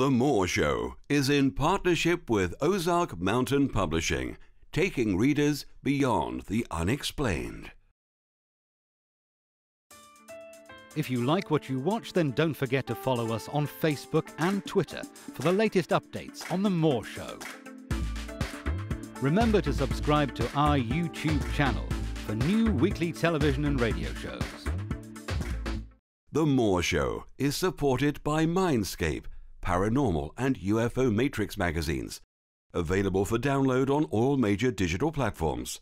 The More Show is in partnership with Ozark Mountain Publishing, taking readers beyond the unexplained. If you like what you watch, then don't forget to follow us on Facebook and Twitter for the latest updates on The More Show. Remember to subscribe to our YouTube channel for new weekly television and radio shows. The More Show is supported by Mindscape, Paranormal and UFO Matrix magazines, available for download on all major digital platforms.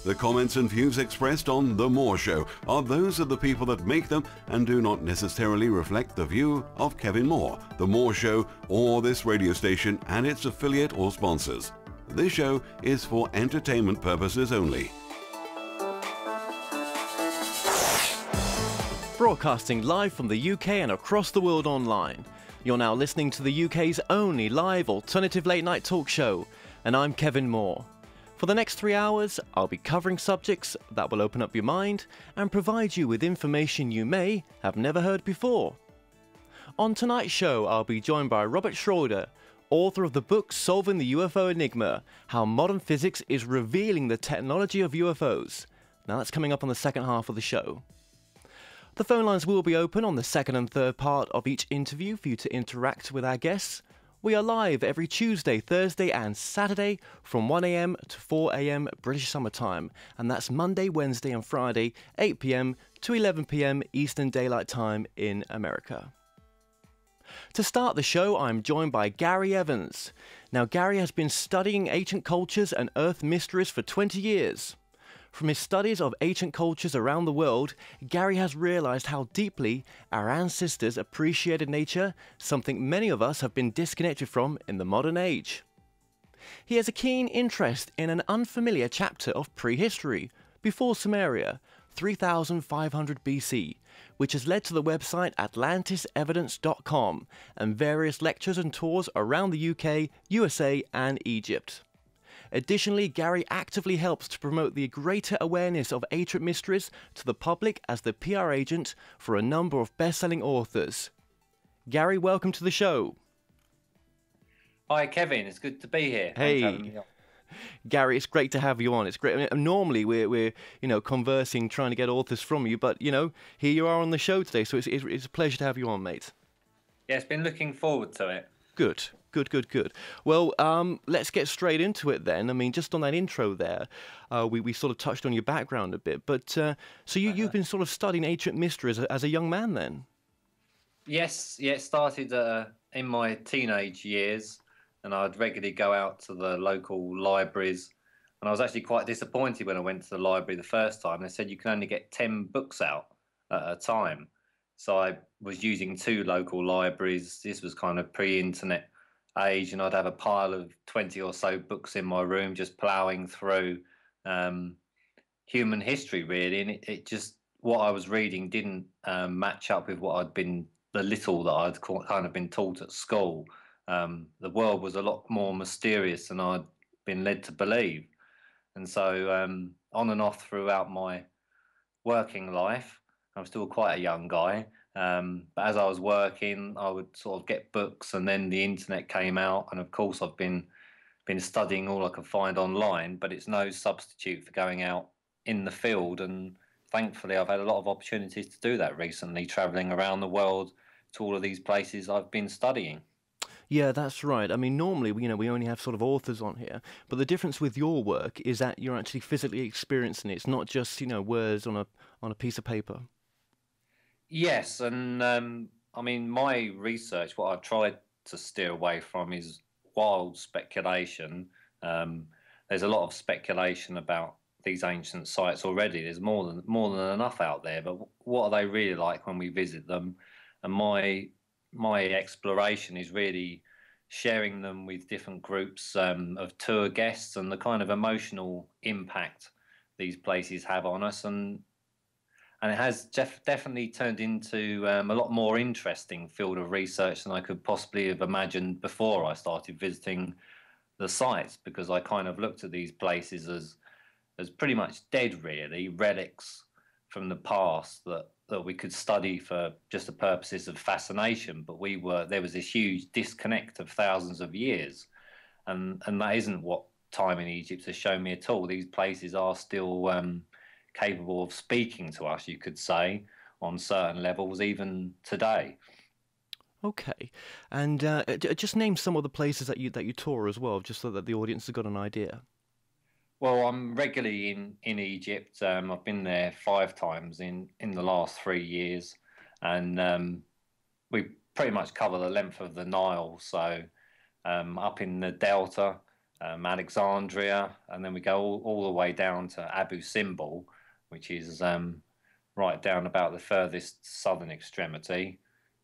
The comments and views expressed on The More Show are those of the people that make them and do not necessarily reflect the view of Kevin Moore, The More Show, or this radio station and its affiliate or sponsors. This show is for entertainment purposes only. Broadcasting live from the UK and across the world online. You're now listening to the UK's only live alternative late night talk show, and I'm Kevin Moore. For the next 3 hours, I'll be covering subjects that will open up your mind and provide you with information you may have never heard before. On tonight's show, I'll be joined by Robert Schroeder, author of the book Solving the UFO Enigma, How Modern Physics is Revealing the Technology of UFOs. Now that's coming up on the second half of the show. The phone lines will be open on the second and third part of each interview for you to interact with our guests. We are live every Tuesday, Thursday and Saturday from 1 AM to 4 AM British Summer Time, and that's Monday, Wednesday and Friday 8 PM to 11 PM Eastern Daylight Time in America. To start the show, I'm joined by Gary Evans. Now, Gary has been studying ancient cultures and Earth mysteries for 20 years. From his studies of ancient cultures around the world, Gary has realized how deeply our ancestors appreciated nature, something many of us have been disconnected from in the modern age. He has a keen interest in an unfamiliar chapter of prehistory, before Sumeria, 3500 BC, which has led to the website atlantisevidence.com and various lectures and tours around the UK, USA and Egypt. Additionally, Gary actively helps to promote the greater awareness of ancient mysteries to the public as the PR agent for a number of best-selling authors. Gary, welcome to the show. Hi, Kevin. It's good to be here. Hey, Gary, it's great to have you on. It's great. I mean, normally we're conversing, trying to get authors from you, but here you are on the show today, so it's a pleasure to have you on, mate. Yeah, it's been looking forward to it. Good. Well, let's get straight into it then. I mean, just on that intro there, we sort of touched on your background a bit, but so you've been sort of studying ancient mysteries as a young man then? Yes, yeah, it started in my teenage years, and I'd regularly go out to the local libraries, and I was actually quite disappointed when I went to the library the first time. They said you can only get 10 books out at a time. So I was using 2 local libraries. This was kind of pre-internet age, and I'd have a pile of 20 or so books in my room just ploughing through human history, really. And it just, what I was reading didn't match up with what the little that I'd kind of been taught at school. The world was a lot more mysterious than I'd been led to believe. And so on and off throughout my working life, I'm still quite a young guy, but as I was working, I would sort of get books, and then the internet came out, and of course I've been studying all I could find online, but it's no substitute for going out in the field, and thankfully I've had a lot of opportunities to do that recently, travelling around the world to all of these places I've been studying. Yeah, that's right. I mean, normally, we only have sort of authors on here, but the difference with your work is that you're actually physically experiencing it. It's not just, words on a piece of paper. Yes, and I mean, my research, what I've tried to steer away from is wild speculation. There's a lot of speculation about these ancient sites already. There's more than enough out there, but what are they really like when we visit them? And my exploration is really sharing them with different groups of tour guests and the kind of emotional impact these places have on us. And and it has definitely turned into a lot more interesting field of research than I could possibly have imagined before I started visiting the sites, because I kind of looked at these places as pretty much dead, really, relics from the past that we could study for just the purposes of fascination, but there was this huge disconnect of thousands of years, and that isn't what time in Egypt has shown me at all. These places are still capable of speaking to us, you could say, on certain levels, even today. Okay, and just name some of the places that you tour as well, just so that the audience has got an idea. Well, I'm regularly in Egypt. I've been there 5 times in the last 3 years, and we pretty much cover the length of the Nile. So up in the Delta, Alexandria, and then we go all the way down to Abu Simbel, which is right down about the furthest southern extremity,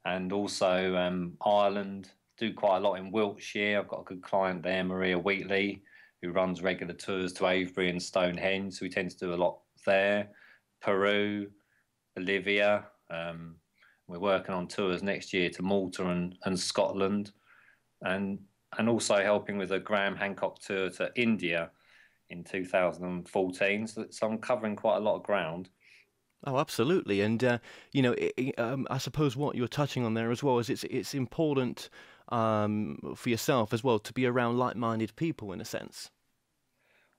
and also Ireland. Do quite a lot in Wiltshire. I've got a good client there, Maria Wheatley, who runs regular tours to Avebury and Stonehenge, so we tend to do a lot there. Peru, Bolivia. We're working on tours next year to Malta and Scotland, and also helping with a Graham Hancock tour to India in 2014. So I'm covering quite a lot of ground. Oh, absolutely, and I suppose what you're touching on there as well is it's important for yourself as well to be around like-minded people, in a sense.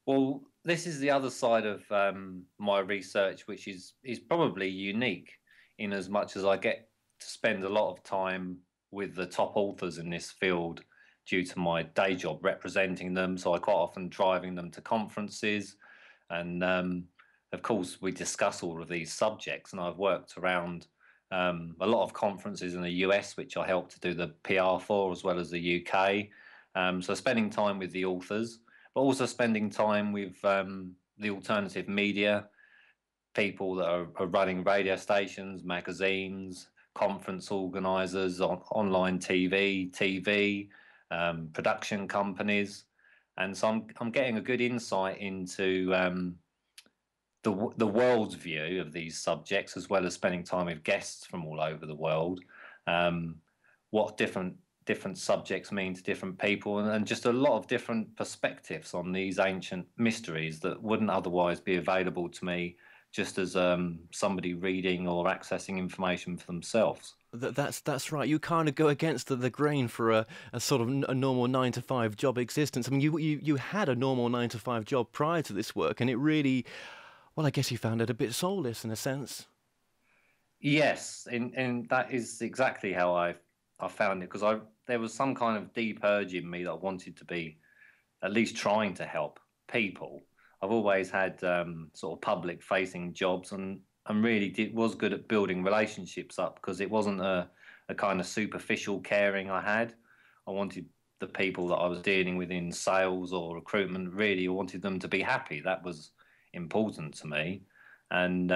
Well, this is the other side of my research, which is probably unique, in as much as I get to spend a lot of time with the top authors in this field due to my day job representing them. So I quite often driving them to conferences, and of course we discuss all of these subjects. And I've worked around a lot of conferences in the US, which I helped to do the PR for, as well as the UK. So spending time with the authors, but also spending time with the alternative media, people that are running radio stations, magazines, conference organisers, online TV, production companies, and so I'm getting a good insight into the world's view of these subjects, as well as spending time with guests from all over the world. What different subjects mean to different people, and just a lot of different perspectives on these ancient mysteries that wouldn't otherwise be available to me just as somebody reading or accessing information for themselves. That's right. You kind of go against the grain for a sort of a normal 9-to-5 job existence. I mean, you had a normal 9-to-5 job prior to this work, and it really, well, I guess you found it a bit soulless in a sense. Yes, and that is exactly how I found it, because there was some kind of deep urge in me that I wanted to be at least trying to help people. I've always had sort of public-facing jobs, and really was good at building relationships up, because it wasn't a kind of superficial caring I had. I wanted the people that I was dealing with in sales or recruitment, really, I wanted them to be happy. That was important to me. And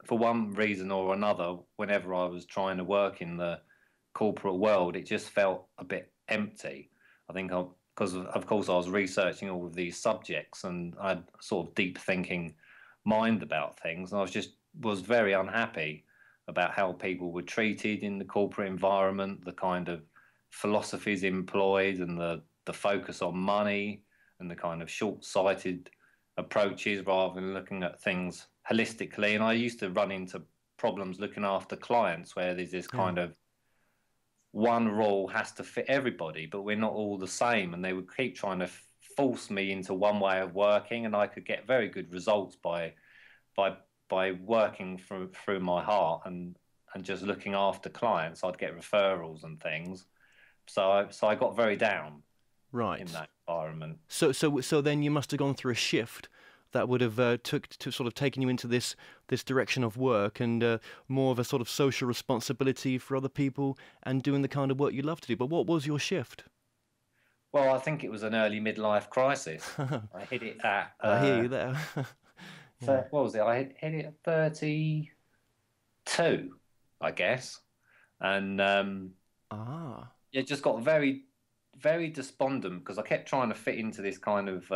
for one reason or another, whenever I was trying to work in the corporate world, it just felt a bit empty. I think because of course I was researching all of these subjects, and I had sort of deep thinking mind about things, and I was very unhappy about how people were treated in the corporate environment, the kind of philosophies employed, and the focus on money, and the kind of short-sighted approaches rather than looking at things holistically. And I used to run into problems looking after clients where there's this kind of one rule has to fit everybody, but we're not all the same, and they would keep trying to force me into one way of working, and I could get very good results by working through my heart and just looking after clients. I'd get referrals and things, so I got very down in that environment. So then you must have gone through a shift that would have sort of taken you into this direction of work, and more of a sort of social responsibility for other people and doing the kind of work you love to do. But what was your shift? Well, I think it was an early midlife crisis. I hit it at... I hear you there. So, what was it? I hit it at 32, I guess. And it just got very, very despondent, because I kept trying to fit into this kind of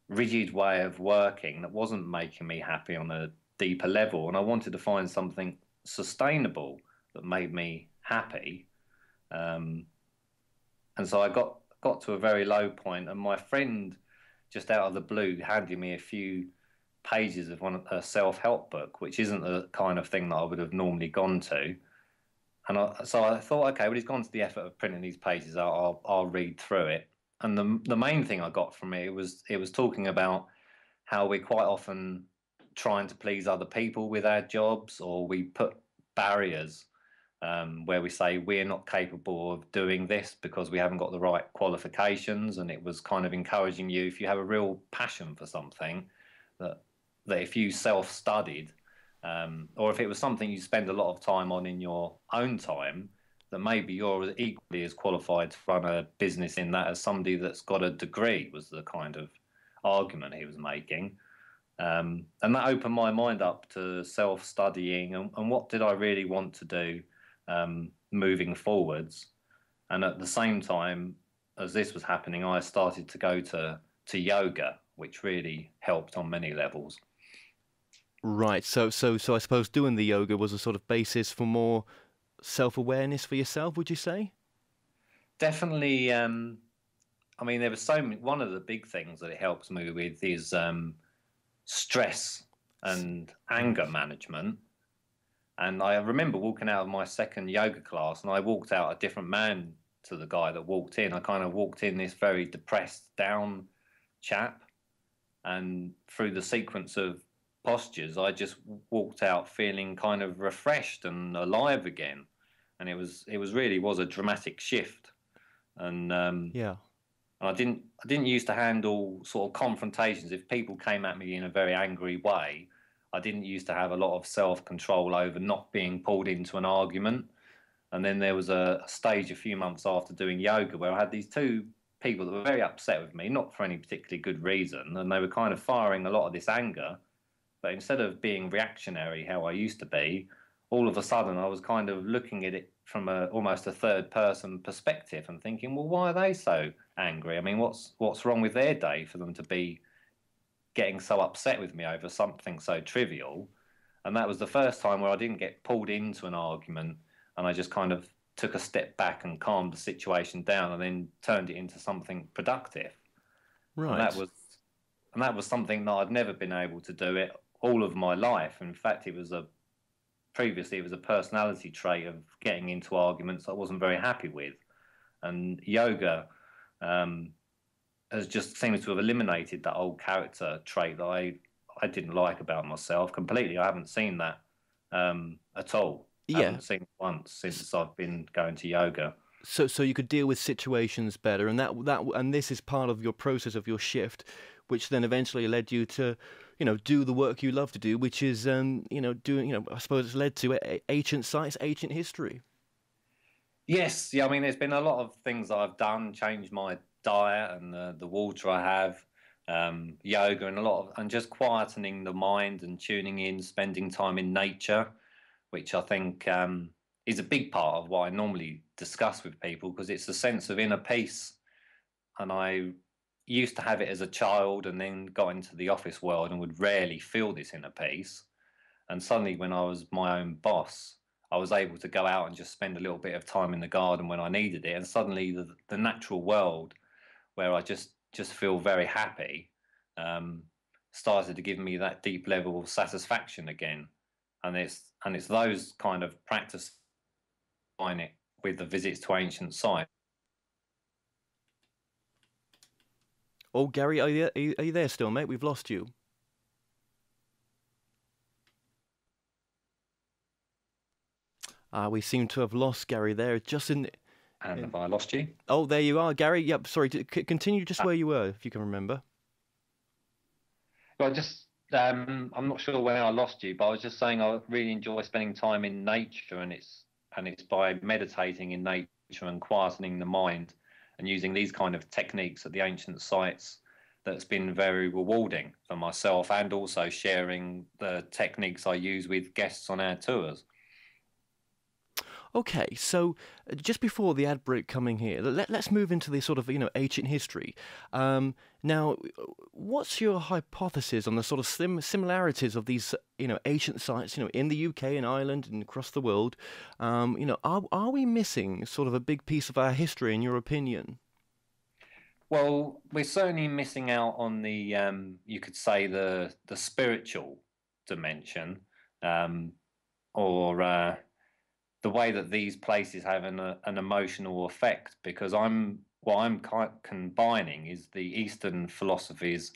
rigid way of working that wasn't making me happy on a deeper level, and I wanted to find something sustainable that made me happy. And so I got to a very low point, and my friend, just out of the blue, handed me a few pages of a self-help book, which isn't the kind of thing that I would have normally gone to. And so I thought, okay, well, he's gone to the effort of printing these pages. I'll read through it. And the main thing I got from it was talking about how we're quite often trying to please other people with our jobs, or we put barriers where we say we're not capable of doing this because we haven't got the right qualifications. And it was kind of encouraging you, if you have a real passion for something, that if you self-studied, or if it was something you spend a lot of time on in your own time, that maybe you're equally as qualified to run a business in that as somebody that's got a degree, was the kind of argument he was making. And that opened my mind up to self-studying and what did I really want to do moving forwards. And at the same time as this was happening, I started to go to yoga, which really helped on many levels. Right. So I suppose doing the yoga was a sort of basis for more self-awareness for yourself, would you say? Definitely. I mean, there was so many. One of the big things that it helps me with is stress and anger management. And I remember walking out of my second yoga class, and I walked out a different man to the guy that walked in. I kind of walked in this very depressed, down chap, and through the sequence of postures, I just walked out feeling kind of refreshed and alive again. And it was really a dramatic shift. And Yeah. I didn't used to handle sort of confrontations. If people came at me in a very angry way, I didn't used to have a lot of self-control over not being pulled into an argument. And then there was a stage a few months after doing yoga where I had these two people that were very upset with me, not for any particularly good reason, and they were kind of firing a lot of this anger. But instead of being reactionary, how I used to be, all of a sudden I was kind of looking at it from almost a third-person perspective and thinking, well, why are they so angry? I mean, what's wrong with their day for them to be getting so upset with me over something so trivial? And that was the first time where I didn't get pulled into an argument, and I just kind of took a step back and calmed the situation down and then turned it into something productive. Right. And that was something that I'd never been able to do it all of my life. In fact, previously it was a personality trait of getting into arguments I wasn't very happy with. And yoga has just seemed to have eliminated that old character trait that I didn't like about myself completely. I haven't seen that at all. Yeah. I haven't seen it once since I've been going to yoga. So you could deal with situations better, and and this is part of your process of your shift, which then eventually led you to, do the work you love to do, which is, doing, I suppose it's led to ancient sites, ancient history. Yes, yeah. I mean, there's been a lot of things that I've done, changed my diet and the water I have, yoga, and just quietening the mind and tuning in, spending time in nature, which I think is a big part of what I normally discuss with people, because it's a sense of inner peace. And I used to have it as a child and then got into the office world and would rarely feel this inner peace. And suddenly when I was my own boss, I was able to go out and just spend a little bit of time in the garden when I needed it. And suddenly the natural world, where I just feel very happy, started to give me that deep level of satisfaction again. And it's those kind of practice find it with the visits to ancient sites. Oh, Gary, are you there still, mate? We've lost you. We seem to have lost Gary there. And have I lost you? Oh, there you are, Gary. Yep, sorry. Continue just where you were, if you can remember. Well, I'm not sure where I lost you, but I was just saying I really enjoy spending time in nature, and it's by meditating in nature and quietening the mind and using these kind of techniques at the ancient sites that's been very rewarding for myself, and also sharing the techniques I use with guests on our tours. Okay, so just before the ad break coming here, let's move into the sort of, ancient history. Now, what's your hypothesis on the sort of similarities of these, ancient sites, in the UK and Ireland and across the world? Are we missing sort of a big piece of our history, in your opinion? Well, we're certainly missing out on the, you could say, the spiritual dimension, or the way that these places have an emotional effect. Because what I'm combining is the Eastern philosophies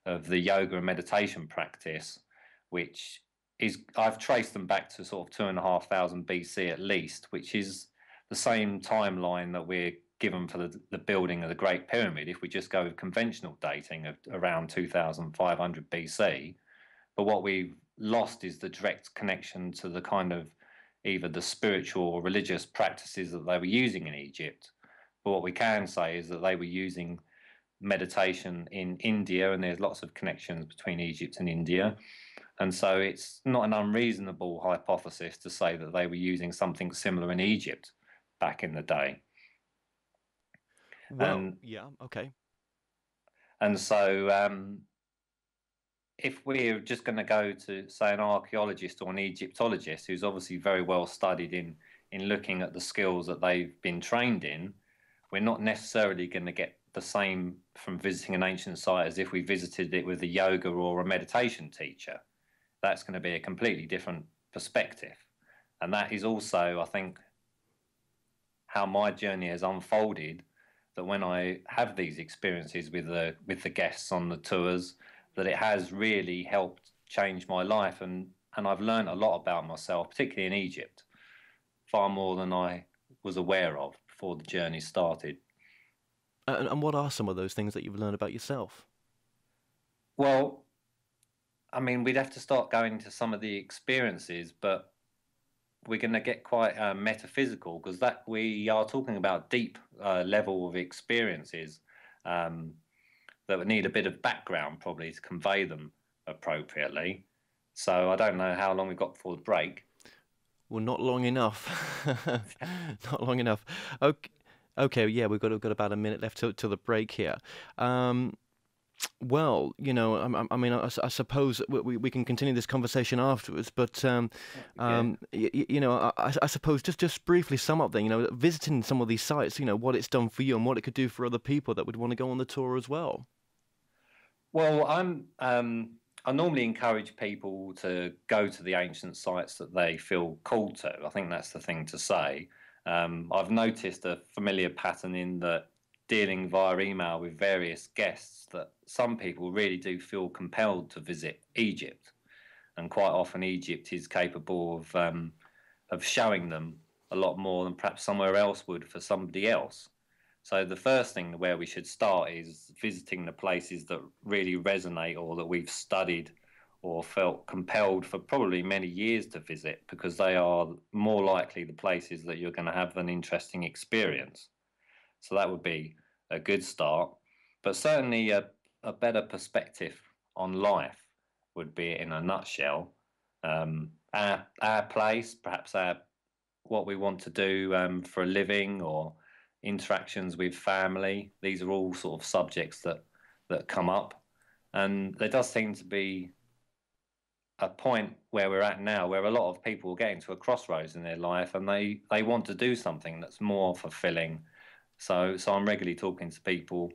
of the yoga and meditation practice, which is, I've traced them back to sort of 2,500 BC at least, which is the same timeline that we're given for the building of the Great Pyramid, if we just go with conventional dating of around 2,500 BC. But what we've lost is the direct connection to the kind of either the spiritual or religious practices that they were using in Egypt. But what we can say is that they were using meditation in India, and there's lots of connections between Egypt and India. And so it's not an unreasonable hypothesis to say that they were using something similar in Egypt back in the day. Well, yeah, okay. And so if we're just going to go to, say, an archaeologist or an Egyptologist who's obviously very well studied in looking at the skills that they've been trained in, we're not necessarily going to get the same from visiting an ancient site as if we visited it with a yoga or a meditation teacher. That's going to be a completely different perspective. And that is also, I think, how my journey has unfolded, that when I have these experiences with the guests on the tours, that it has really helped change my life. And I've learned a lot about myself, particularly in Egypt, far more than I was aware of before the journey started. And what are some of those things that you've learned about yourself? Well, I mean, we'd have to start going to some of the experiences, but we're going to get quite metaphysical, because that we are talking about deep level of experiences that would need a bit of background probably to convey them appropriately. So I don't know how long we've got before the break. Well, not long enough. Not long enough. Okay, yeah, we've got about a minute left till the break here. Well, I mean, I suppose we can continue this conversation afterwards, but I suppose just briefly sum up then, visiting some of these sites, what it's done for you and what it could do for other people that would want to go on the tour as well. Well, I normally encourage people to go to the ancient sites that they feel called to. I think that's the thing to say. I've noticed a familiar pattern in that dealing via email with various guests, that some people really do feel compelled to visit Egypt, and quite often Egypt is capable of showing them a lot more than perhaps somewhere else would for somebody else. So the first thing where we should start is visiting the places that really resonate, or that we've studied or felt compelled for probably many years to visit, because they are more likely the places that you're going to have an interesting experience. So that would be a good start. But certainly a better perspective on life would be, in a nutshell, our place, perhaps what we want to do for a living, or interactions with family. These are all sort of subjects that come up. And there does seem to be a point where we're at now where a lot of people are getting to a crossroads in their life, and they want to do something that's more fulfilling. So I'm regularly talking to people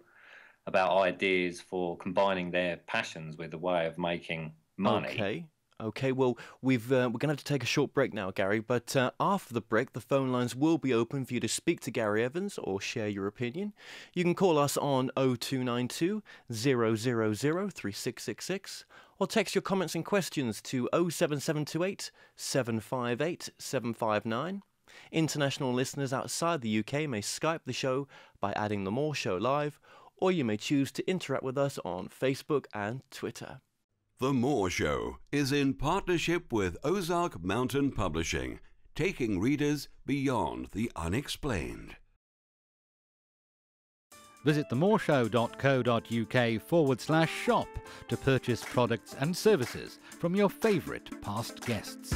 about ideas for combining their passions with a way of making money. Okay. Well, we're going to have to take a short break now, Gary. But after the break, the phone lines will be open for you to speak to Gary Evans or share your opinion. You can call us on 0292 000 3666, or text your comments and questions to 07728 758 759. International listeners outside the UK may Skype the show by adding The More Show Live, or you may choose to interact with us on Facebook and Twitter. The More Show is in partnership with Ozark Mountain Publishing, taking readers beyond the unexplained. Visit themoreshow.co.uk/shop to purchase products and services from your favourite past guests.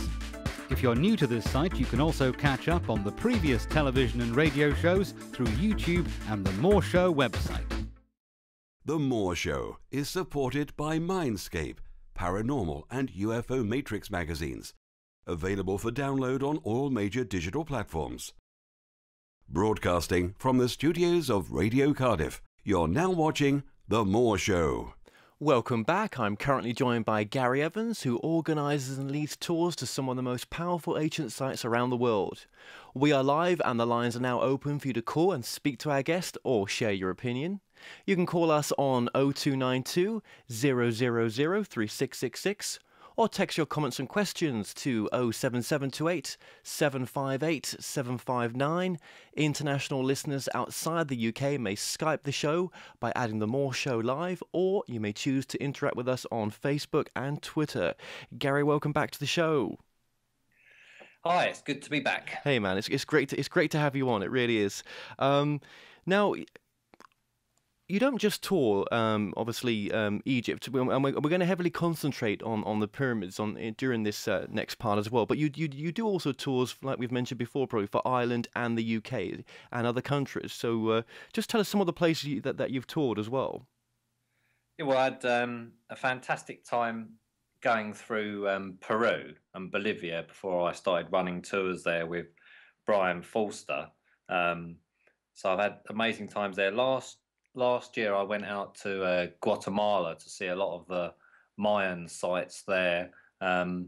If you're new to this site, you can also catch up on the previous television and radio shows through YouTube and the More Show website. The More Show is supported by Mindscape, Paranormal and UFO Matrix magazines, available for download on all major digital platforms. Broadcasting from the studios of Radio Cardiff, you're now watching The More Show. Welcome back. I'm currently joined by Gary Evans, who organises and leads tours to some of the most powerful ancient sites around the world. We are live and the lines are now open for you to call and speak to our guest or share your opinion. You can call us on 0292 000 3666 or text your comments and questions to 07728 758 759. International listeners outside the UK may Skype the show by adding the More Show Live, or you may choose to interact with us on Facebook and Twitter. Gary, welcome back to the show. Hi, it's good to be back. Hey man, it's great to have you on. It really is. Now, you don't just tour, obviously, Egypt, and we're going to heavily concentrate on the pyramids during this next part as well. But you do also tours, like we've mentioned before, probably for Ireland and the UK and other countries. So just tell us some of the places that you've toured as well. Yeah, well, I had a fantastic time going through Peru and Bolivia before I started running tours there with Brian Forster. So I've had amazing times there. Last year, I went out to Guatemala to see a lot of the Mayan sites there. And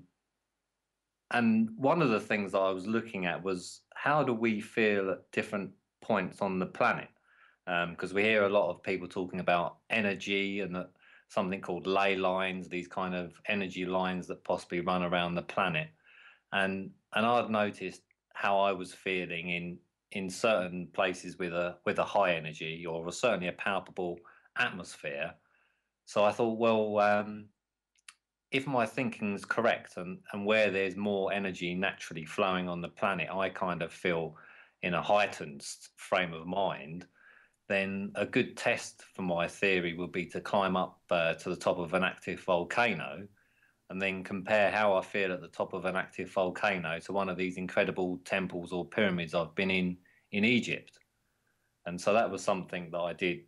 one of the things that I was looking at was, how do we feel at different points on the planet? Because we hear a lot of people talking about energy and something called ley lines, these kind of energy lines that possibly run around the planet. And I'd noticed how I was feeling in certain places with a high energy, or certainly a palpable atmosphere. So I thought, well, if my thinking is correct and where there's more energy naturally flowing on the planet, I kind of feel in a heightened frame of mind, then a good test for my theory would be to climb up to the top of an active volcano and then compare how I feel at the top of an active volcano to one of these incredible temples or pyramids I've been in Egypt. And so that was something that I did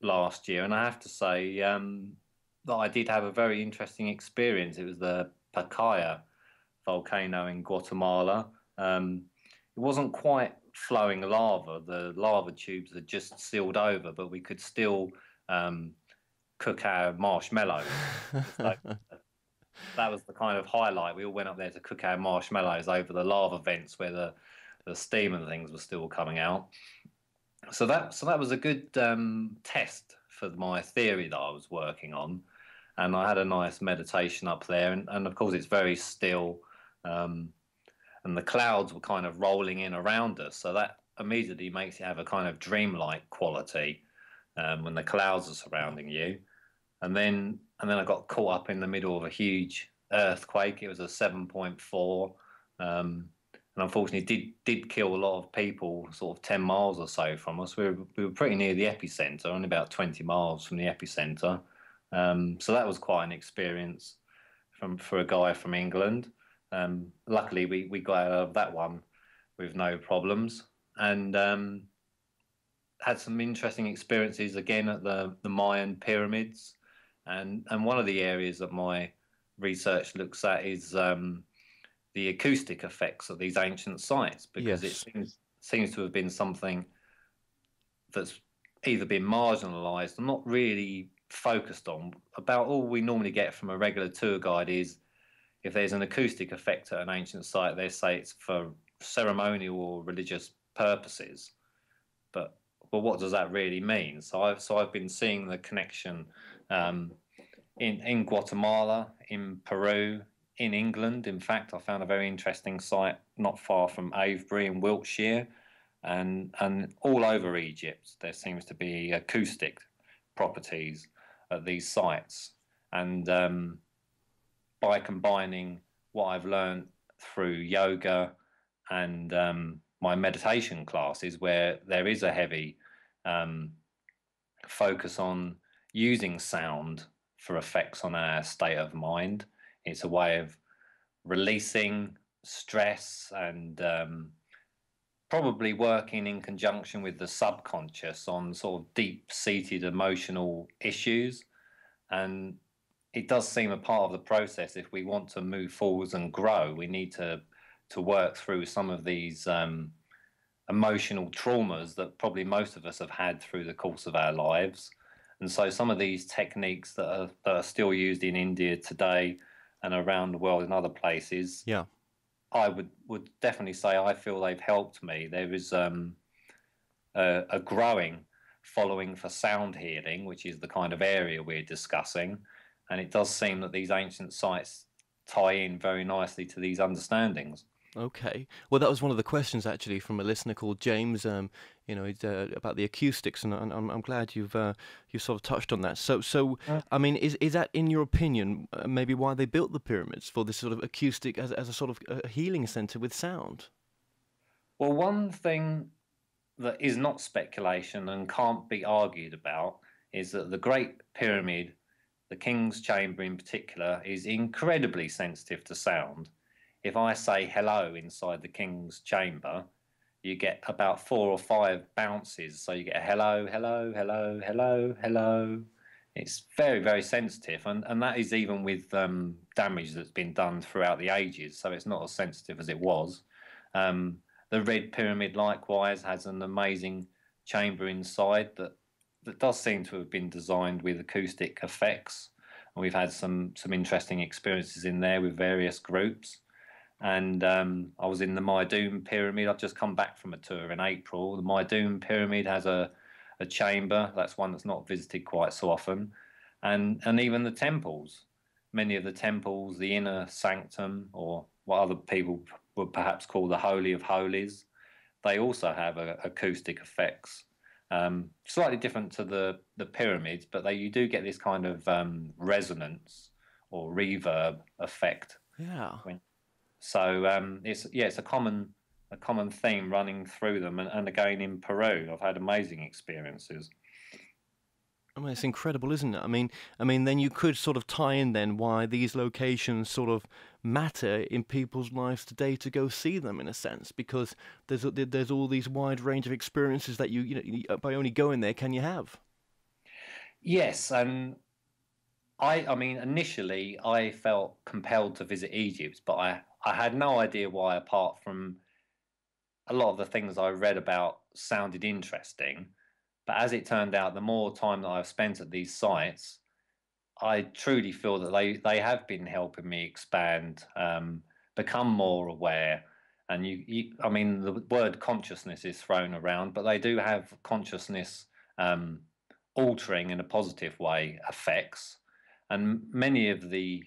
last year. And I have to say that I did have a very interesting experience. It was the Pacaya volcano in Guatemala. It wasn't quite flowing lava. The lava tubes had just sealed over, but we could still cook our marshmallows. So, that was the kind of highlight. We all went up there to cook our marshmallows over the lava vents where the steam and things were still coming out. So that was a good test for my theory that I was working on. And I had a nice meditation up there. And of course, it's very still. And the clouds were kind of rolling in around us. So that immediately makes it have a kind of dreamlike quality when the clouds are surrounding you. And then I got caught up in the middle of a huge earthquake. It was a 7.4, and unfortunately did kill a lot of people, sort of 10 miles or so from us. We were pretty near the epicenter, only about 20 miles from the epicenter. So that was quite an experience for a guy from England. Luckily, we got out of that one with no problems, and had some interesting experiences again at the Mayan pyramids. And one of the areas that my research looks at is the acoustic effects of these ancient sites, because Yes. it seems to have been something that's either been marginalised or not really focused on. About all we normally get from a regular tour guide is, if there's an acoustic effect at an ancient site, they say it's for ceremonial or religious purposes. But what does that really mean? So I've been seeing the connection in Guatemala, in Peru, in England. In fact, I found a very interesting site not far from Avebury in Wiltshire, and all over Egypt there seems to be acoustic properties at these sites. And by combining what I've learned through yoga and my meditation classes, where there is a heavy focus on using sound for effects on our state of mind. It's a way of releasing stress and probably working in conjunction with the subconscious on sort of deep-seated emotional issues. And it does seem a part of the process. If we want to move forwards and grow, we need to work through some of these emotional traumas that probably most of us have had through the course of our lives. And so some of these techniques that are still used in India today and around the world in other places, Yeah. I would definitely say I feel they've helped me. There is a growing following for sound healing, which is the kind of area we're discussing. And it does seem that these ancient sites tie in very nicely to these understandings. Okay. Well, that was one of the questions actually from a listener called James. About the acoustics, and I'm glad you've sort of touched on that. So I mean, is that, in your opinion, maybe why they built the pyramids, for this sort of acoustic as a sort of a healing center with sound? Well, one thing that is not speculation and can't be argued about is that the Great Pyramid, the King's Chamber in particular, is incredibly sensitive to sound. If I say hello inside the King's Chamber, you get about 4 or 5 bounces. So you get a hello, hello, hello, hello, hello. It's very, very sensitive. And that is even with damage that's been done throughout the ages. So it's not as sensitive as it was. The Red Pyramid likewise has an amazing chamber inside that does seem to have been designed with acoustic effects. And we've had some interesting experiences in there with various groups. And I was in the Maidoom Pyramid. I've just come back from a tour in April. The Maidoom Pyramid has a chamber. That's one that's not visited quite so often. And even the temples. Many of the temples, the inner sanctum, or what other people would perhaps call the Holy of Holies, they also have acoustic effects. Slightly different to the pyramids, but you do get this kind of resonance or reverb effect. Yeah. So it's a common theme running through them, and again in Peru, I've had amazing experiences. I mean, it's incredible, isn't it? I mean, then you could sort of tie in then why these locations sort of matter in people's lives today, to go see them, in a sense, because there's all these wide range of experiences that you by only going there can you have. Yes, and I mean, initially I felt compelled to visit Egypt, but I had no idea why, apart from a lot of the things I read about sounded interesting. But as it turned out, the more time that I've spent at these sites, I truly feel that they have been helping me expand, become more aware. And I mean, the word consciousness is thrown around, but they do have consciousness altering in a positive way effects. And many of the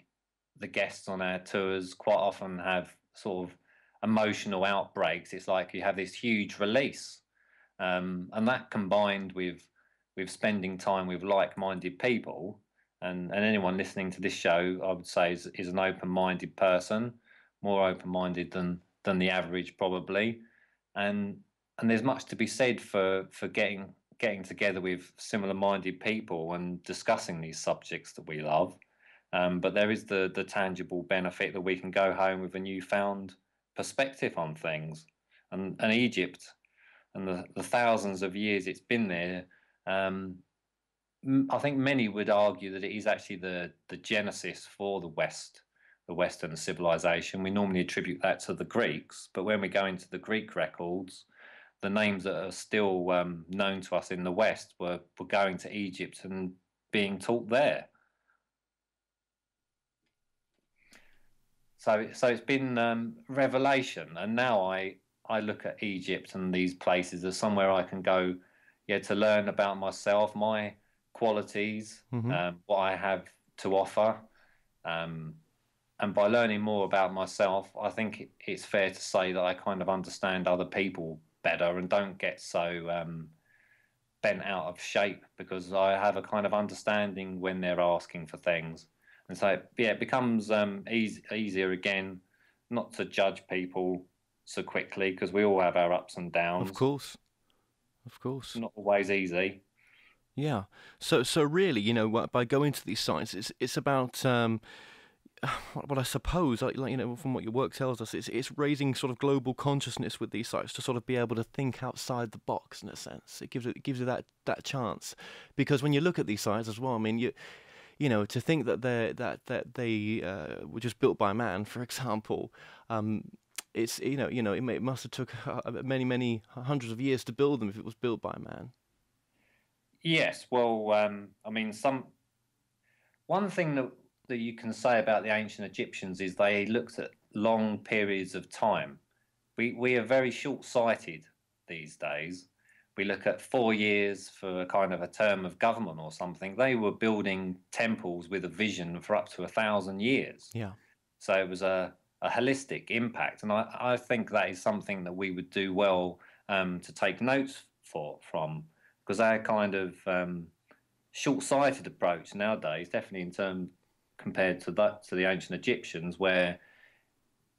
guests on our tours quite often have sort of emotional outbreaks. It's like you have this huge release. And that, combined with spending time with like-minded people, and anyone listening to this show, I would say, is an open-minded person, more open-minded than the average probably, and there's much to be said for getting together with similar-minded people and discussing these subjects that we love. But there is the tangible benefit that we can go home with a newfound perspective on things, and Egypt and the thousands of years it's been there, I think many would argue that it is actually the genesis for the Western civilization. We normally attribute that to the Greeks, but when we go into the Greek records, the names that are still known to us in the West were going to Egypt and being taught there. So it's been revelation, and now I look at Egypt and these places as somewhere I can go, to learn about myself, my qualities, what I have to offer. And by learning more about myself, I think it's fair to say that I kind of understand other people better and don't get so bent out of shape, because I have a kind of understanding when they're asking for things. And so, it becomes easier again not to judge people so quickly, because we all have our ups and downs. Of course. Not always easy. Yeah. So really, by going to these sites, it's about what I suppose, from what your work tells us, it's raising sort of global consciousness with these sites to sort of be able to think outside the box in a sense. It gives you that chance, because when you look at these sites as well, I mean, to think that they were just built by man, for example, it's it must have took many hundreds of years to build them if it was built by man. Yes, well, I mean, one thing that you can say about the ancient Egyptians is they looked at long periods of time. We are very short-sighted these days. We look at 4 years for a kind of a term of government or something. They were building temples with a vision for up to 1,000 years. Yeah. So it was a holistic impact, and I think that is something that we would do well to take notes from, because our kind of short-sighted approach nowadays, definitely in terms compared to the ancient Egyptians, where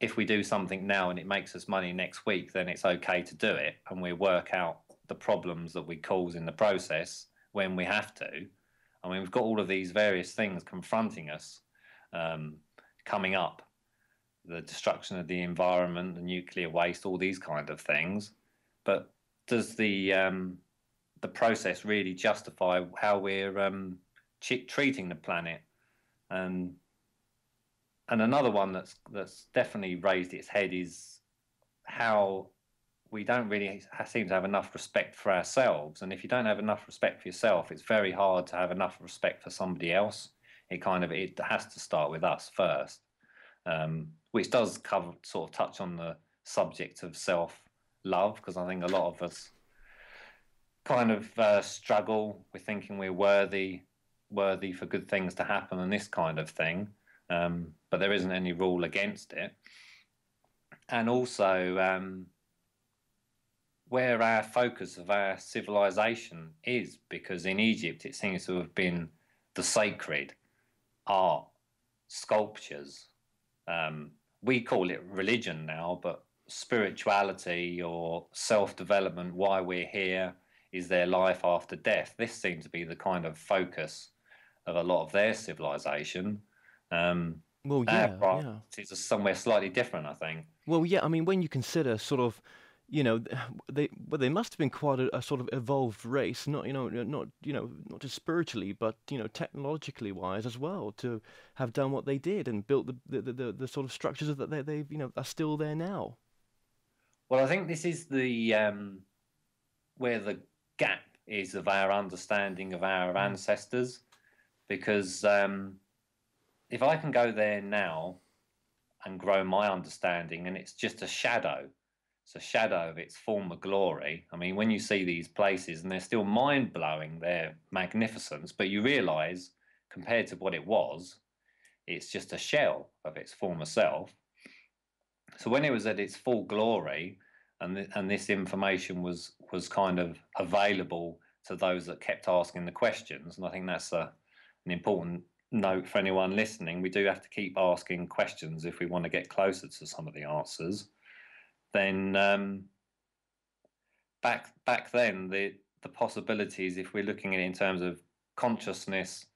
if we do something now and it makes us money next week, then it's okay to do it, and we work out the problems that we cause in the process when we have to. I mean, we've got all of these various things confronting us coming up, the destruction of the environment, the nuclear waste, all these kind of things. But does the process really justify how we're treating the planet? And another one that's definitely raised its head is how we don't really seem to have enough respect for ourselves. And if you don't have enough respect for yourself, it's very hard to have enough respect for somebody else. It has to start with us first, which does sort of touch on the subject of self-love, because I think a lot of us kind of struggle with thinking we're worthy for good things to happen and this kind of thing, but there isn't any rule against it. And also where our focus of our civilization is, because in Egypt it seems to have been the sacred art, sculptures. We call it religion now, but spirituality or self-development, why we're here, is there life after death? This seems to be the kind of focus of a lot of their civilization. Well, yeah, yeah. It's somewhere slightly different, I think. Well, yeah, I mean, when you consider sort of, they must have been quite a sort of evolved race, not just spiritually, but technologically wise as well, to have done what they did and built the sort of structures that they've are still there now. Well, I think this is the where the gap is of our understanding of our ancestors, because if I can go there now and grow my understanding, and it's just a shadow. It's a shadow of its former glory. I mean, when you see these places, and they're still mind-blowing, their magnificence, but you realise, compared to what it was, it's just a shell of its former self. So when it was at its full glory, and this information was kind of available to those that kept asking the questions, and I think that's an important note for anyone listening. We do have to keep asking questions if we want to get closer to some of the answers. Then back then, the possibilities, if we're looking at it in terms of consciousness,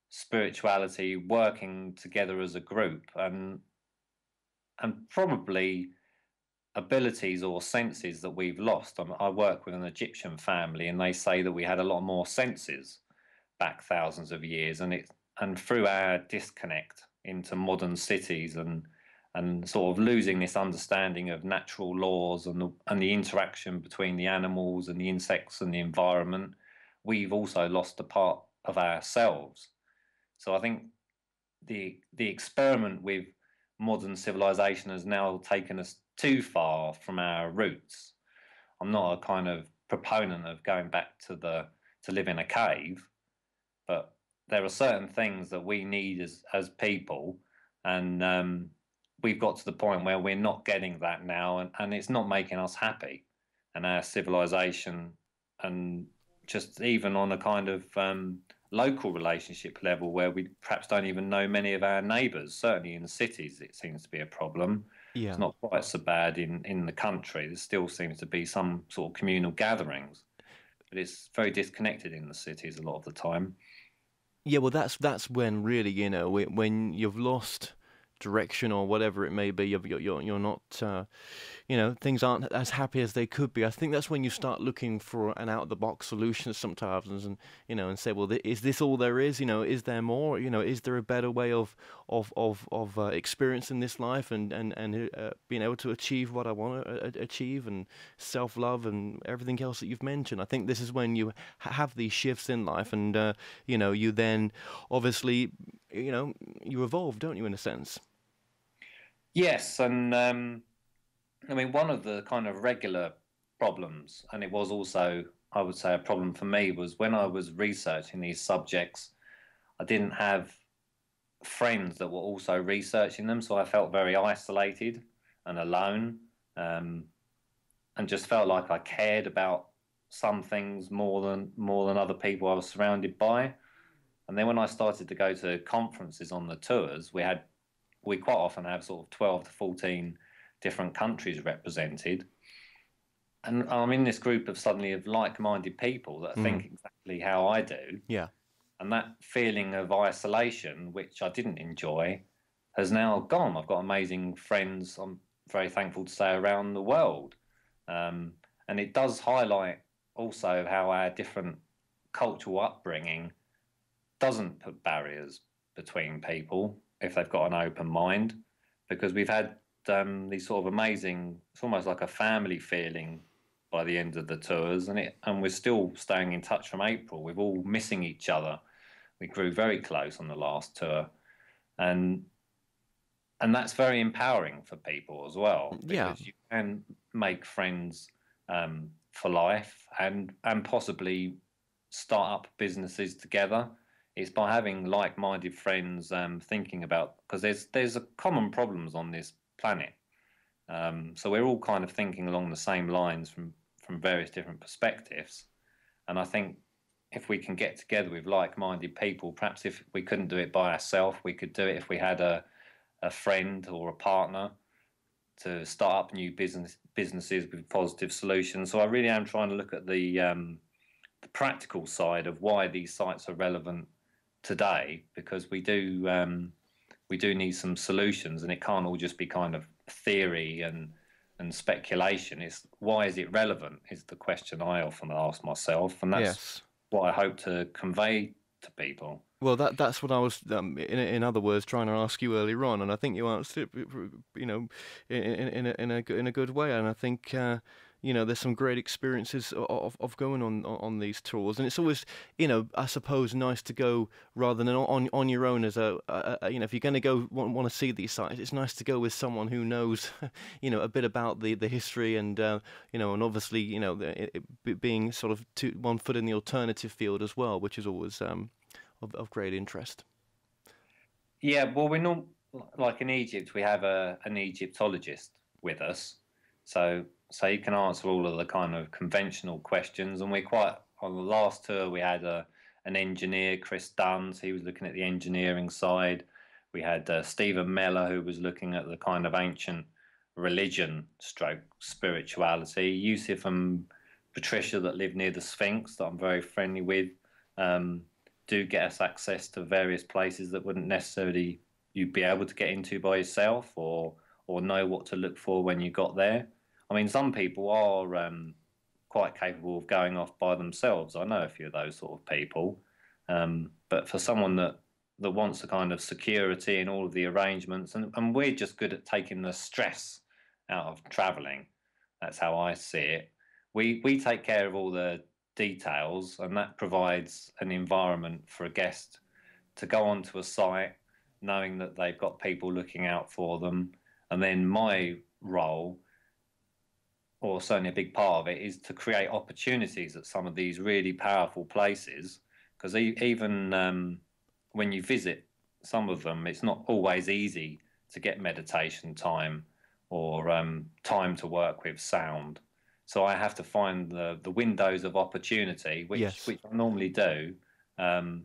spirituality, working together as a group, and probably abilities or senses that we've lost. I work with an Egyptian family, and they say that we had a lot more senses back thousands of years, and through our disconnect into modern cities and sort of losing this understanding of natural laws and the interaction between the animals and the insects and the environment, we've also lost a part of ourselves. So I think the experiment with modern civilization has now taken us too far from our roots. I'm not a kind of proponent of going back to live in a cave, but there are certain things that we need as people, and we've got to the point where we're not getting that now, and it's not making us happy. And our civilization, and just even on a kind of local relationship level, where we perhaps don't even know many of our neighbours, certainly in the cities it seems to be a problem. Yeah. It's not quite so bad in the country. There still seems to be some sort of communal gatherings, but it's very disconnected in the cities a lot of the time. Yeah, well, that's when really, when you've lost direction or whatever it may be. You're not, things aren't as happy as they could be. I think that's when you start looking for an out-of-the-box solution sometimes, and say, well, is this all there is? Is there more? Is there a better way of experiencing this life and being able to achieve what I want to achieve, and self-love and everything else that you've mentioned? I think this is when you have these shifts in life, and you then obviously you evolve, don't you, in a sense? Yes, and one of the kind of regular problems, and it was also, I would say, a problem for me, was when I was researching these subjects, I didn't have friends that were also researching them, so I felt very isolated and alone, and just felt like I cared about some things more than other people I was surrounded by. And then when I started to go to conferences on the tours, we quite often have sort of 12 to 14 different countries represented. And I'm in this group of like-minded people that think exactly how I do. Yeah. And that feeling of isolation, which I didn't enjoy, has now gone. I've got amazing friends, I'm very thankful to say, around the world. And it does highlight also how our different cultural upbringing doesn't put barriers between people if they've got an open mind, because we've had these sort of amazing, it's almost like a family feeling by the end of the tours, and we're still staying in touch from April. We're all missing each other. We grew very close on the last tour, and that's very empowering for people as well, because you can make friends for life, and possibly start up businesses together. It's by having like-minded friends, thinking about, because there's a common problems on this planet, so we're all kind of thinking along the same lines from various different perspectives. And I think if we can get together with like-minded people, perhaps if we couldn't do it by ourselves, we could do it if we had a friend or a partner to start up new businesses with positive solutions. So I really am trying to look at the practical side of why these sites are relevant today, because we do need some solutions, and it can't all just be kind of theory and speculation. It's why is it relevant is the question I often ask myself, and that's what I hope to convey to people. Well, that's what I was, in other words, trying to ask you earlier on, and I think you answered it, in a good way. And I think, there's some great experiences of going on these tours, and it's always, I suppose, nice to go rather than on your own. As if you're going to go want to see these sites, it's nice to go with someone who knows, a bit about the history, and and obviously, being sort of one foot in the alternative field as well, which is always of great interest. Yeah, well, we're not like in Egypt. We have an Egyptologist with us, so he can answer all of the kind of conventional questions. And on the last tour, we had an engineer, Chris Duns. He was looking at the engineering side. We had Stephen Meller, who was looking at the kind of ancient religion stroke spirituality. Yusuf and Patricia, that live near the Sphinx, that I'm very friendly with, do get us access to various places that wouldn't necessarily you'd be able to get into by yourself, or know what to look for when you got there. I mean, some people are quite capable of going off by themselves. I know a few of those sort of people. But for someone that wants a kind of security and all of the arrangements, and we're just good at taking the stress out of travelling. That's how I see it. We take care of all the details, and that provides an environment for a guest to go onto a site knowing that they've got people looking out for them. And then my role, or certainly a big part of it, is to create opportunities at some of these really powerful places, because even when you visit some of them, it's not always easy to get meditation time or time to work with sound. So I have to find the windows of opportunity, which I normally do, and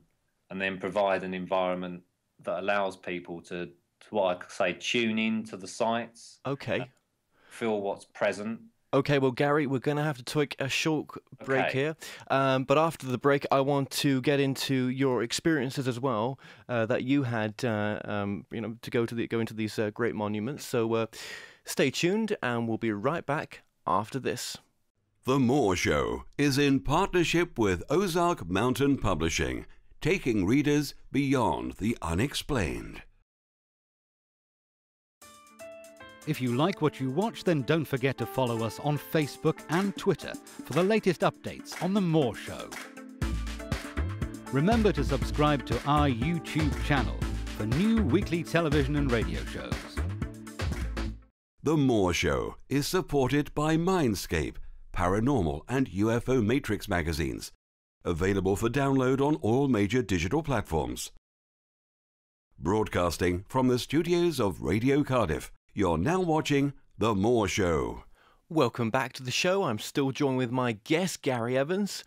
then provide an environment that allows people to what I say, tune in to the sites. Okay. Feel what's present. Okay, well, Gary, we're going to have to take a short break Okay. here. But after the break, I want to get into your experiences as well that you had, to go into these great monuments. So stay tuned, and we'll be right back after this. The Moore Show is in partnership with Ozark Mountain Publishing, taking readers beyond the unexplained. If you like what you watch, then don't forget to follow us on Facebook and Twitter for the latest updates on The Moore Show. Remember to subscribe to our YouTube channel for new weekly television and radio shows. The Moore Show is supported by Mindscape, Paranormal and UFO Matrix magazines, available for download on all major digital platforms. Broadcasting from the studios of Radio Cardiff, you're now watching The Moore Show. Welcome back to the show. I'm still joined with my guest, Gary Evans.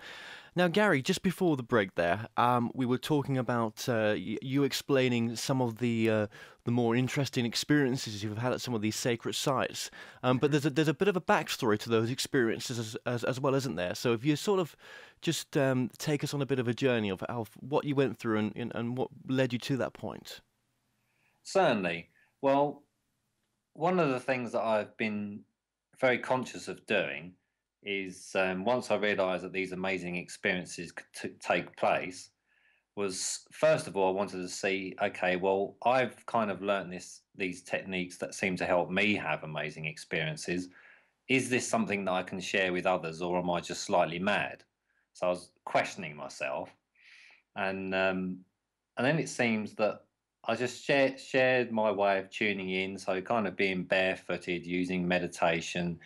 Now, Gary, just before the break there, we were talking about you explaining some of the more interesting experiences you've had at some of these sacred sites. But there's a bit of a backstory to those experiences as well, isn't there? So if you sort of just take us on a bit of a journey of what you went through and what led you to that point. Certainly. Well, one of the things that I've been very conscious of doing is once I realised that these amazing experiences could take place, was first of all I wanted to see, okay, well, I've kind of learnt these techniques that seem to help me have amazing experiences. Is this something that I can share with others, or am I just slightly mad? So I was questioning myself, and then it seems that I just shared my way of tuning in, so kind of being barefooted, using meditation,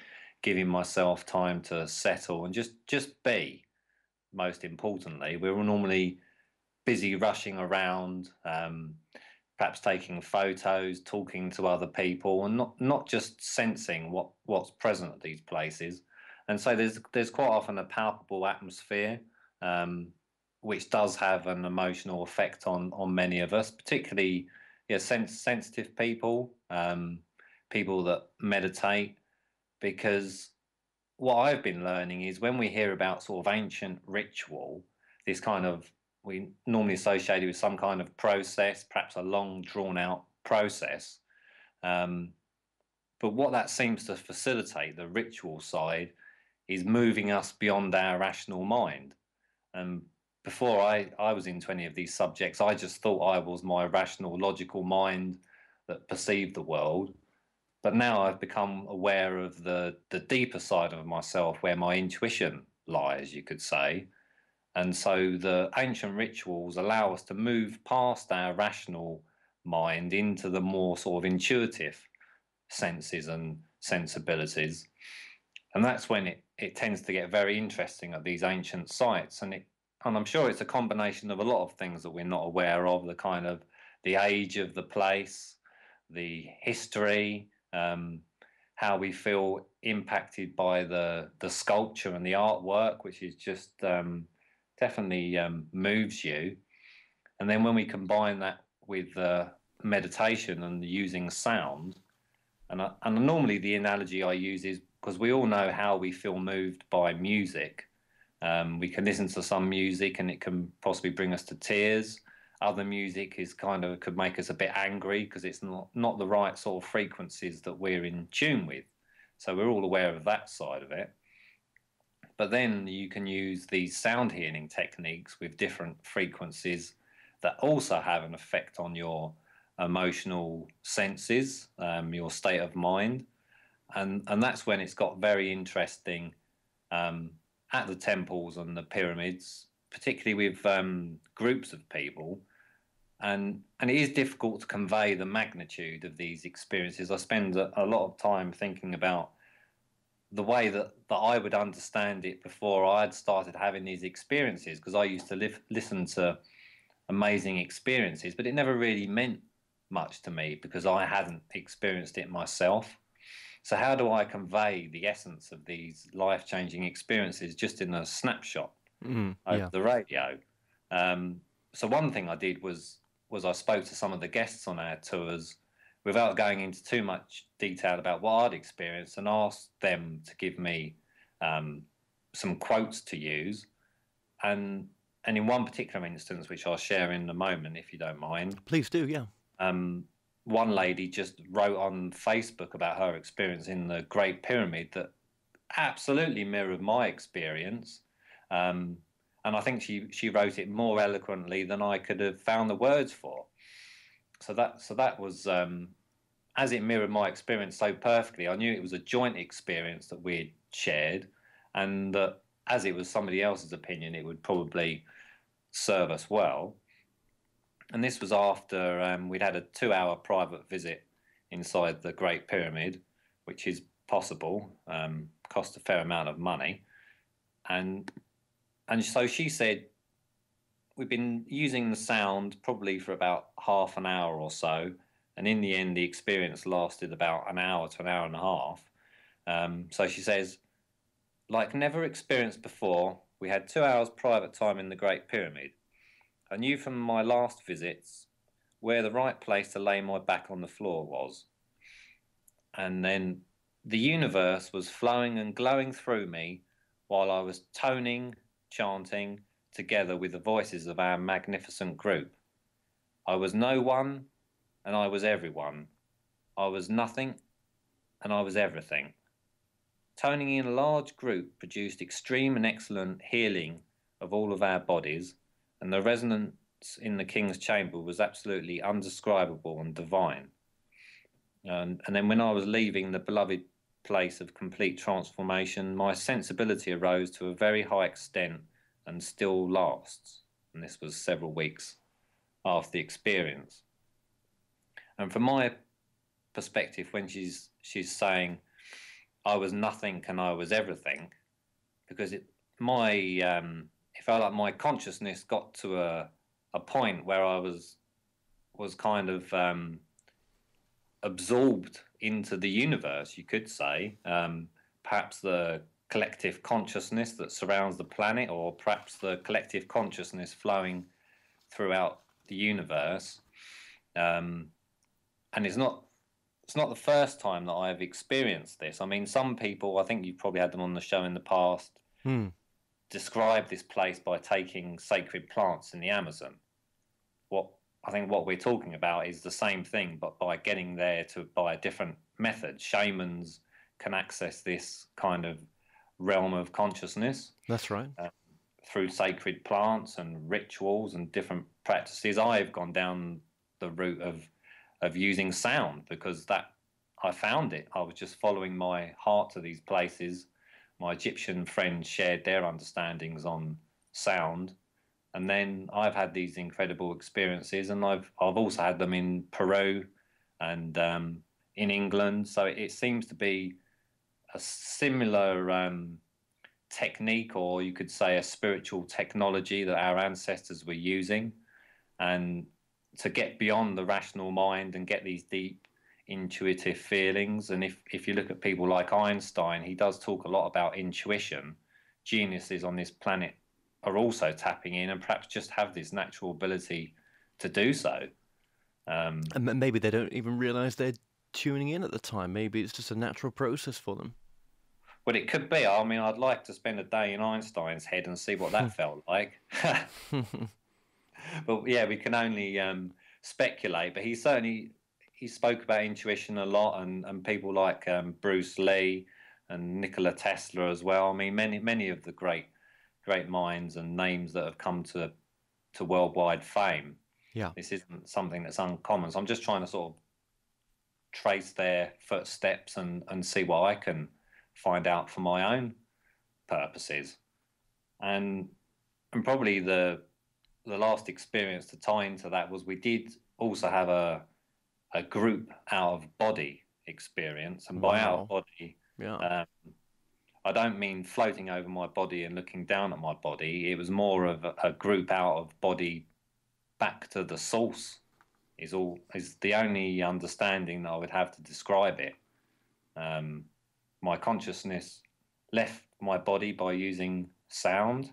giving myself time to settle and just be. Most importantly, we're normally busy rushing around, perhaps taking photos, talking to other people, and not just sensing what's present at these places. And so there's quite often a palpable atmosphere, which does have an emotional effect on many of us, particularly sensitive people, people that meditate, because what I've been learning is when we hear about sort of ancient ritual, this kind of, we normally associate it with some kind of process, perhaps a long drawn out process. But what that seems to facilitate, the ritual side, is moving us beyond our rational mind. And before I was into any of these subjects, I just thought I was my rational, logical mind that perceived the world. But now I've become aware of the deeper side of myself, where my intuition lies, you could say. And so the ancient rituals allow us to move past our rational mind into the more sort of intuitive senses and sensibilities. And that's when it tends to get very interesting at these ancient sites. And I'm sure it's a combination of a lot of things that we're not aware of, the kind of the age of the place, the history, how we feel impacted by the sculpture and the artwork, which is just definitely moves you. And then when we combine that with meditation and using sound, and normally the analogy I use is, because we all know how we feel moved by music. We can listen to some music and it can possibly bring us to tears. Other music could make us a bit angry because it's not the right sort of frequencies that we're in tune with. So we're all aware of that side of it. But then you can use these sound healing techniques with different frequencies that also have an effect on your emotional senses, your state of mind. And that's when it's got very interesting at the temples and the pyramids, particularly with groups of people. And it is difficult to convey the magnitude of these experiences. I spend a lot of time thinking about the way that I would understand it before I had started having these experiences, because I used to listen to amazing experiences, but it never really meant much to me because I hadn't experienced it myself. So how do I convey the essence of these life-changing experiences just in a snapshot over the radio? So one thing I did was I spoke to some of the guests on our tours, without going into too much detail about what I'd experienced, and asked them to give me some quotes to use. And in one particular instance, which I'll share in a moment, if you don't mind. Please do, yeah. One lady just wrote on Facebook about her experience in the Great Pyramid that absolutely mirrored my experience. And I think she wrote it more eloquently than I could have found the words for. So that was, as it mirrored my experience so perfectly, I knew it was a joint experience that we had shared, and that as it was somebody else's opinion, it would probably serve us well. And this was after we'd had a 2-hour private visit inside the Great Pyramid, which is possible, cost a fair amount of money. And so she said, we've been using the sound probably for about half an hour or so. And in the end, the experience lasted about an hour to an hour and a half. So she says, like never experienced before, we had 2 hours private time in the Great Pyramid. I knew from my last visits where the right place to lay my back on the floor was. And then the universe was flowing and glowing through me while I was toning, chanting together with the voices of our magnificent group. I was no one and I was everyone. I was nothing and I was everything. Toning in a large group produced extreme and excellent healing of all of our bodies, and the resonance in the King's Chamber was absolutely undescribable and divine. And then when I was leaving the beloved place of complete transformation, my sensibility arose to a very high extent and still lasts. And this was several weeks after the experience. And from my perspective, when she's saying I was nothing and I was everything, because it felt like my consciousness got to a point where I was kind of absorbed into the universe, you could say. Perhaps the collective consciousness that surrounds the planet, or perhaps the collective consciousness flowing throughout the universe. And it's not the first time that I've experienced this. I mean, some people, I think you've probably had them on the show in the past, describe this place by taking sacred plants in the Amazon. I think what we're talking about is the same thing, but by getting there by a different method. Shamans can access this kind of realm of consciousness. That's right. Through sacred plants and rituals and different practices. I've gone down the route of using sound because I found it. I was just following my heart to these places. My Egyptian friends shared their understandings on sound. And then I've had these incredible experiences, and I've also had them in Peru and in England. So it seems to be a similar technique, or you could say a spiritual technology that our ancestors were using, and to get beyond the rational mind and get these deep intuitive feelings. And if you look at people like Einstein, he does talk a lot about intuition. Geniuses on this planet are also tapping in and perhaps just have this natural ability to do so. And maybe they don't even realize they're tuning in at the time. Maybe it's just a natural process for them. Well, it could be. I mean, I'd like to spend a day in Einstein's head and see what that felt like. But yeah, we can only speculate. But he spoke about intuition a lot, and people like Bruce Lee and Nikola Tesla as well. I mean, many of the great minds and names that have come to worldwide fame. Yeah, this isn't something that's uncommon. So I'm just trying to sort of trace their footsteps and see what I can find out for my own purposes. And probably the last experience to tie into that was we did also have a group out of body experience. And by out of body, I don't mean floating over my body and looking down at my body. It was more of a group out of body back to the source is the only understanding that I would have to describe it. My consciousness left my body by using sound,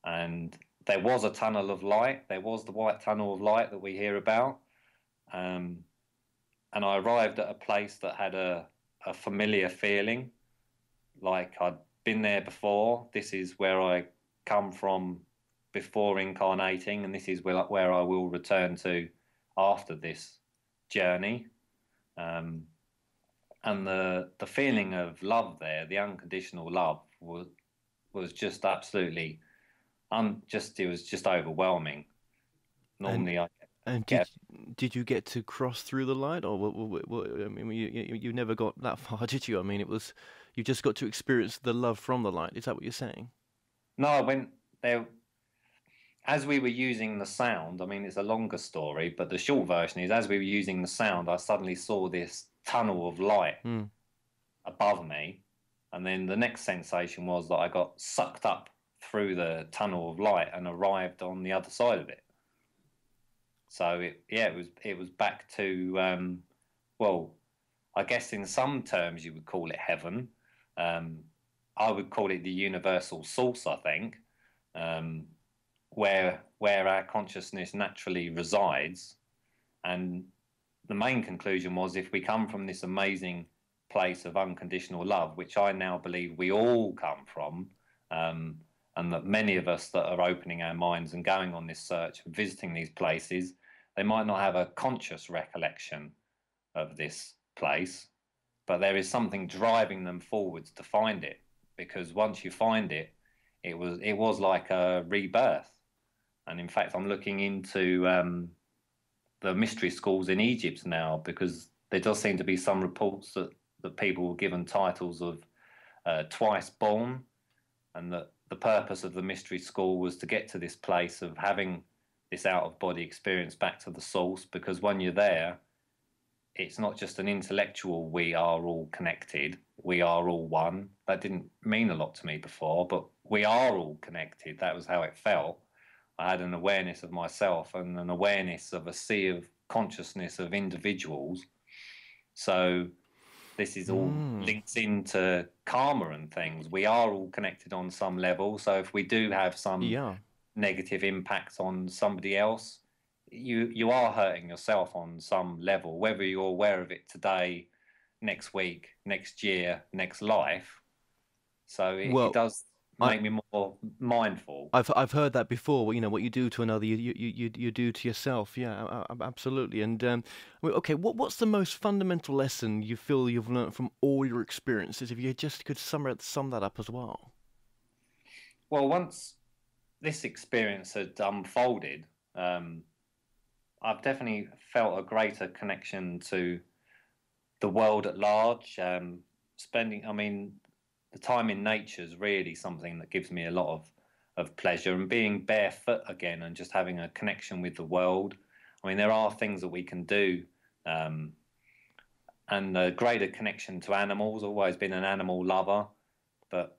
and there was a tunnel of light. There was the white tunnel of light that we hear about. and I arrived at a place that had a familiar feeling, like I'd been there before. This is where I come from before incarnating, and this is where I will return to after this journey. And the feeling of love there, the unconditional love, was just absolutely it was just overwhelming. Normally, And did you get to cross through the light, or I mean, you never got that far, did you? I mean, you just got to experience the love from the light. Is that what you're saying? No, I went there as we were using the sound. I mean, it's a longer story, but the short version is, as we were using the sound, I suddenly saw this tunnel of light above me, and then the next sensation was that I got sucked up through the tunnel of light and arrived on the other side of it. So it was back to well, I guess in some terms you would call it heaven. I would call it the universal source, I think, where our consciousness naturally resides. And the main conclusion was, if we come from this amazing place of unconditional love, which I now believe we all come from, and that many of us that are opening our minds and going on this search and visiting these places, they might not have a conscious recollection of this place, but there is something driving them forwards to find it. Because once you find it, it was like a rebirth. And in fact, I'm looking into the mystery schools in Egypt now, because there does seem to be some reports that people were given titles of twice born, and that the purpose of the mystery school was to get to this place of having this out-of-body experience back to the source. Because when you're there, it's not just an intellectual, we are all connected, we are all one. That didn't mean a lot to me before, but we are all connected. That was how it felt. I had an awareness of myself and an awareness of a sea of consciousness of individuals. So this is all linked into karma and things. We are all connected on some level. So if we do have some negative impact on somebody else, you are hurting yourself on some level, whether you're aware of it today, next week, next year, next life. So it does make me more mindful. I've heard that before. You know, what you do to another, you do to yourself. Yeah, absolutely. And okay, what's the most fundamental lesson you feel you've learned from all your experiences? If you just could sum that up as well. Well, once this experience had unfolded, I've definitely felt a greater connection to the world at large. The time in nature is really something that gives me a lot of pleasure, and being barefoot again and just having a connection with the world. I mean, there are things that we can do, and a greater connection to animals. I've always been an animal lover, but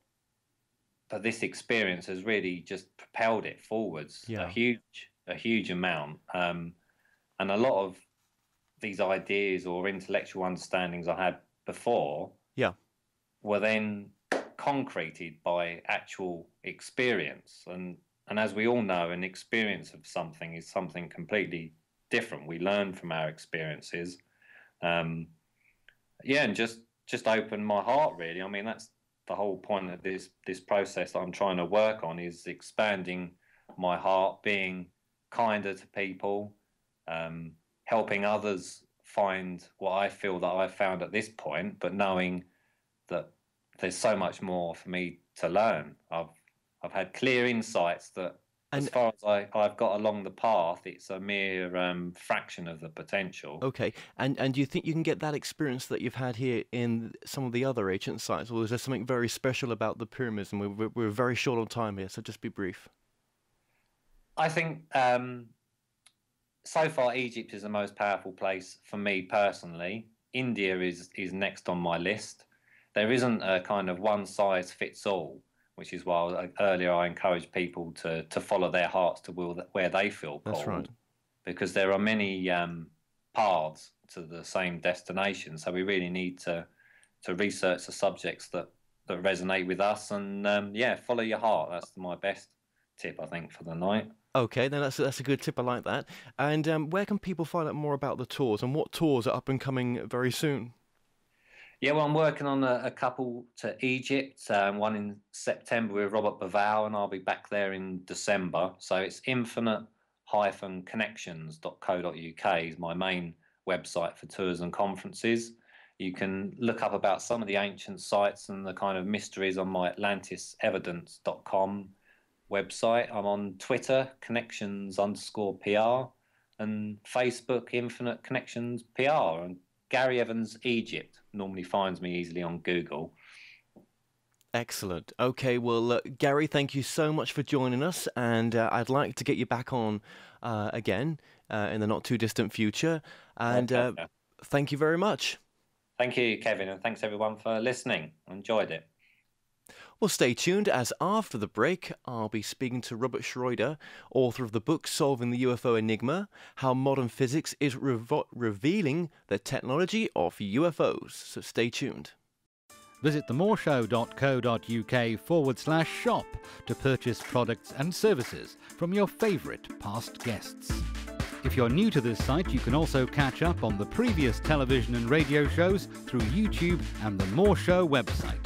this experience has really just propelled it forwards a huge amount. And a lot of these ideas or intellectual understandings I had before were then concreted by actual experience. And as we all know, an experience of something is something completely different. We learn from our experiences. And just open my heart, really. I mean, that's the whole point of this process that I'm trying to work on, is expanding my heart, being kinder to people, helping others find what I feel that I've found at this point, but knowing that there's so much more for me to learn. I've had clear insights that as far as I've got along the path, it's a mere fraction of the potential. Okay, and do you think you can get that experience that you've had here in some of the other ancient sites, or is there something very special about the pyramids? And we're very short on time here, so just be brief. I think so far Egypt is the most powerful place for me personally. India is next on my list. There isn't a kind of one size fits all, which is why earlier I encouraged people to follow their hearts to where they feel called. That's right. Because there are many paths to the same destination. So we really need to research the subjects that resonate with us, and follow your heart. That's my best tip, I think, for the night. Okay, then that's a good tip. I like that. And where can people find out more about the tours, and what tours are up and coming very soon? Yeah, well, I'm working on a couple to Egypt, one in September with Robert Baval, and I'll be back there in December. So it's infinite-connections.co.uk is my main website for tours and conferences. You can look up about some of the ancient sites and the kind of mysteries on my atlantisevidence.com website. I'm on Twitter, connections_PR, and Facebook, Infinite Connections PR. And Gary Evans Egypt normally finds me easily on Google. Excellent. Okay, well, Gary, thank you so much for joining us, and I'd like to get you back on again in the not too distant future. And thank you very much. Thank you, Kevin, and thanks everyone for listening. I enjoyed it. Well, stay tuned, as after the break, I'll be speaking to Robert Schroeder, author of the book Solving the UFO Enigma, How Modern Physics is Revealing the Technology of UFOs. So stay tuned. Visit themoreshow.co.uk/shop to purchase products and services from your favourite past guests. If you're new to this site, you can also catch up on the previous television and radio shows through YouTube and the More Show website.